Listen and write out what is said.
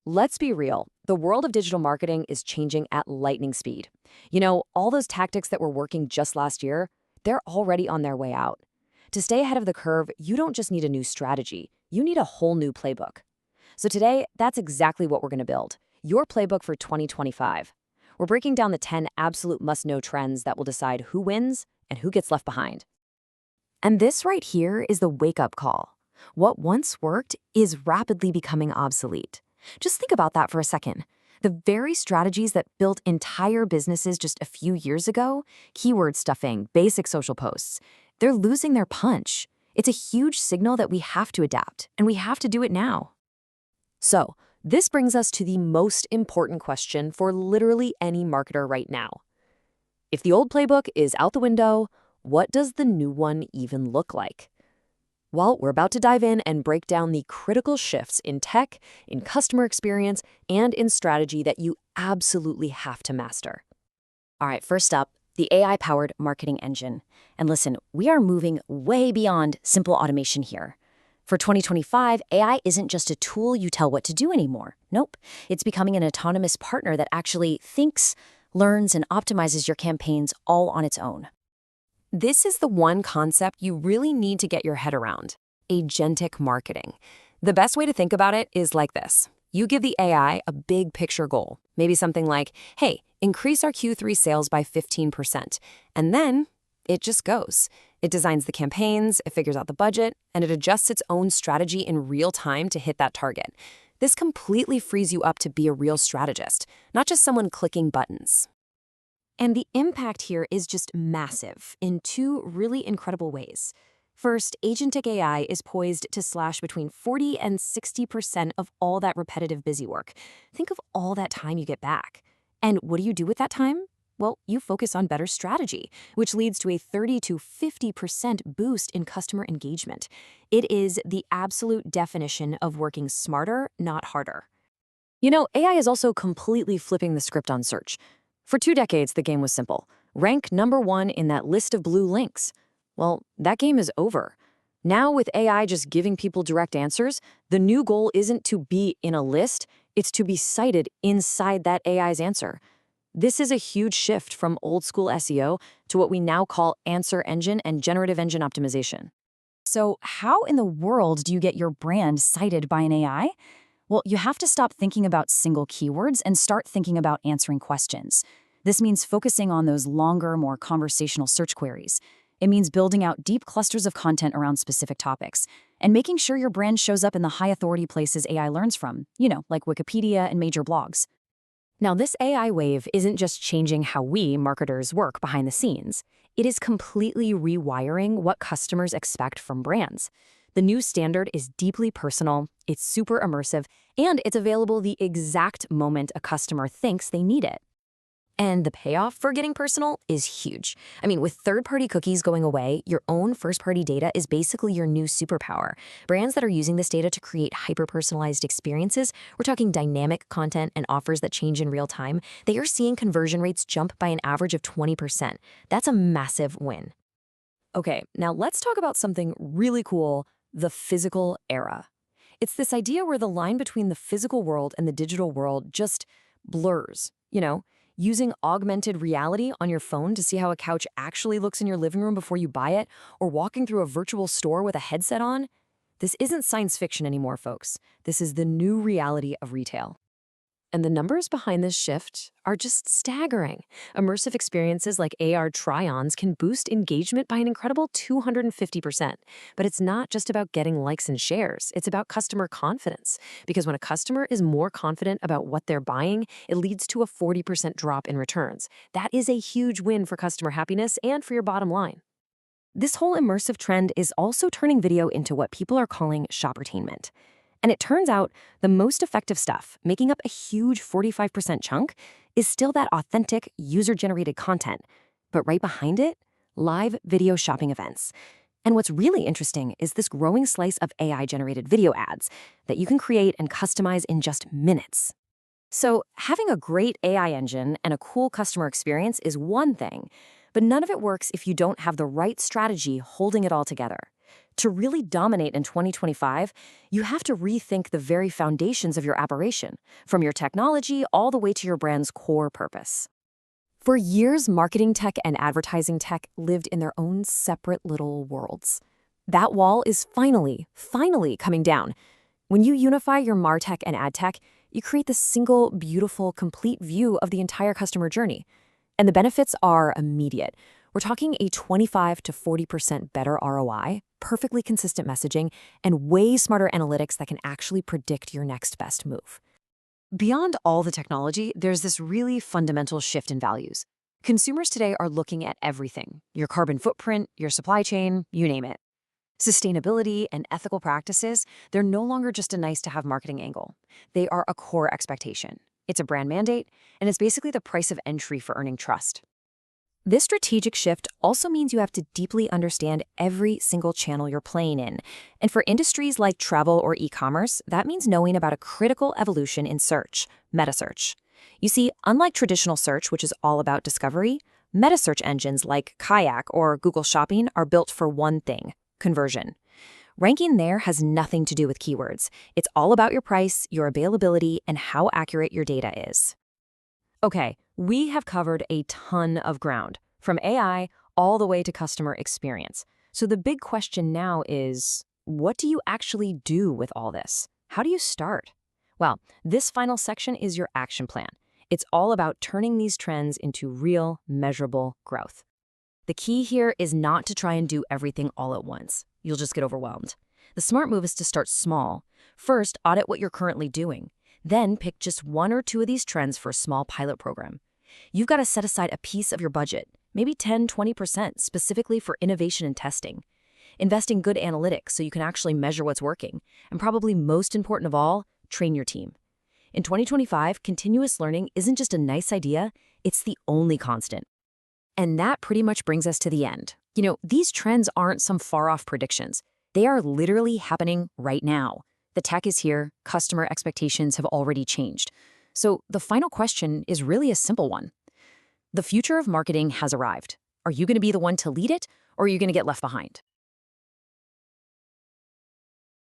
Let's be real. The world of digital marketing is changing at lightning speed. You know, all those tactics that were working just last year, they're already on their way out. To stay ahead of the curve, you don't just need a new strategy, you need a whole new playbook. So today, that's exactly what we're going to build. Your playbook for 2025. We're breaking down the 10 absolute must-know trends that will decide who wins and who gets left behind. And this right here is the wake-up call. What once worked is rapidly becoming obsolete. Just think about that for a second. The very strategies that built entire businesses just a few years ago, keyword stuffing, basic social posts, they're losing their punch. It's a huge signal that we have to adapt, and we have to do it now. So, this brings us to the most important question for literally any marketer right now. If the old playbook is out the window, what does the new one even look like? Well, we're about to dive in and break down the critical shifts in tech, in customer experience, and in strategy that you absolutely have to master. All right, first up, the AI-powered marketing engine. And listen, we are moving way beyond simple automation here. For 2025, AI isn't just a tool you tell what to do anymore. Nope, it's becoming an autonomous partner that actually thinks, learns, and optimizes your campaigns all on its own. This is the one concept you really need to get your head around: agentic marketing. The best way to think about it is like this. You give the AI a big picture goal, maybe something like, hey, increase our Q3 sales by 15%. And then it just goes. It designs the campaigns, it figures out the budget, and it adjusts its own strategy in real time to hit that target. This completely frees you up to be a real strategist, not just someone clicking buttons. And the impact here is just massive in two really incredible ways. First, agentic AI is poised to slash between 40 and 60% of all that repetitive busy work. Think of all that time you get back. And what do you do with that time? Well, you focus on better strategy, which leads to a 30 to 50% boost in customer engagement. It is the absolute definition of working smarter, not harder. You know, AI is also completely flipping the script on search. For 2 decades, the game was simple. Rank number 1 in that list of blue links. Well, that game is over. Now, with AI just giving people direct answers, the new goal isn't to be in a list, it's to be cited inside that AI's answer. This is a huge shift from old-school SEO to what we now call answer engine and generative engine optimization. So how in the world do you get your brand cited by an AI? Well, you have to stop thinking about single keywords and start thinking about answering questions. This means focusing on those longer, more conversational search queries. It means building out deep clusters of content around specific topics and making sure your brand shows up in the high-authority places AI learns from, like Wikipedia and major blogs. Now, this AI wave isn't just changing how we, marketers, work behind the scenes. It is completely rewiring what customers expect from brands. The new standard is deeply personal, it's super immersive, and it's available the exact moment a customer thinks they need it. And the payoff for getting personal is huge. I mean, with third-party cookies going away, your own first-party data is basically your new superpower. Brands that are using this data to create hyper-personalized experiences, we're talking dynamic content and offers that change in real time, they are seeing conversion rates jump by an average of 20%. That's a massive win. Okay, now let's talk about something really cool: the physical era. It's this idea where the line between the physical world and the digital world just blurs, Using augmented reality on your phone to see how a couch actually looks in your living room before you buy it, or walking through a virtual store with a headset on. This isn't science fiction anymore, folks. This is the new reality of retail. And the numbers behind this shift are just staggering. Immersive experiences like AR try-ons can boost engagement by an incredible 250%. But it's not just about getting likes and shares. It's about customer confidence. Because when a customer is more confident about what they're buying, it leads to a 40% drop in returns. That is a huge win for customer happiness and for your bottom line. This whole immersive trend is also turning video into what people are calling shoppertainment. And it turns out the most effective stuff, making up a huge 45% chunk, is still that authentic, user-generated content. But right behind it, live video shopping events. And what's really interesting is this growing slice of AI-generated video ads that you can create and customize in just minutes. So having a great AI engine and a cool customer experience is one thing, but none of it works if you don't have the right strategy holding it all together. To really dominate in 2025, you have to rethink the very foundations of your operation, from your technology all the way to your brand's core purpose. For years, marketing tech and advertising tech lived in their own separate little worlds. That wall is finally coming down. When you unify your MarTech and AdTech, you create this single, beautiful, complete view of the entire customer journey. And the benefits are immediate. We're talking a 25 to 40% better ROI, perfectly consistent messaging, and way smarter analytics that can actually predict your next best move. Beyond all the technology, there's this really fundamental shift in values. Consumers today are looking at everything: your carbon footprint, your supply chain, you name it. Sustainability and ethical practices, they're no longer just a nice-to-have marketing angle. They are a core expectation. It's a brand mandate, and it's basically the price of entry for earning trust. This strategic shift also means you have to deeply understand every single channel you're playing in. And for industries like travel or e-commerce, that means knowing about a critical evolution in search, metasearch. You see, unlike traditional search, which is all about discovery, metasearch engines like Kayak or Google Shopping are built for one thing: conversion. Ranking there has nothing to do with keywords. It's all about your price, your availability, and how accurate your data is. Okay, we have covered a ton of ground, from AI all the way to customer experience. So the big question now is, what do you actually do with all this? How do you start? Well, this final section is your action plan. It's all about turning these trends into real, measurable growth. The key here is not to try and do everything all at once. You'll just get overwhelmed. The smart move is to start small. First, audit what you're currently doing. Then pick just one or two of these trends for a small pilot program. You've got to set aside a piece of your budget, maybe 10–20%, specifically for innovation and testing. Invest in good analytics so you can actually measure what's working. And probably most important of all, train your team. In 2025, continuous learning isn't just a nice idea, it's the only constant. And that pretty much brings us to the end. These trends aren't some far-off predictions. They are literally happening right now. The tech is here, customer expectations have already changed. So the final question is really a simple one. The future of marketing has arrived. Are you going to be the one to lead it, or are you going to get left behind?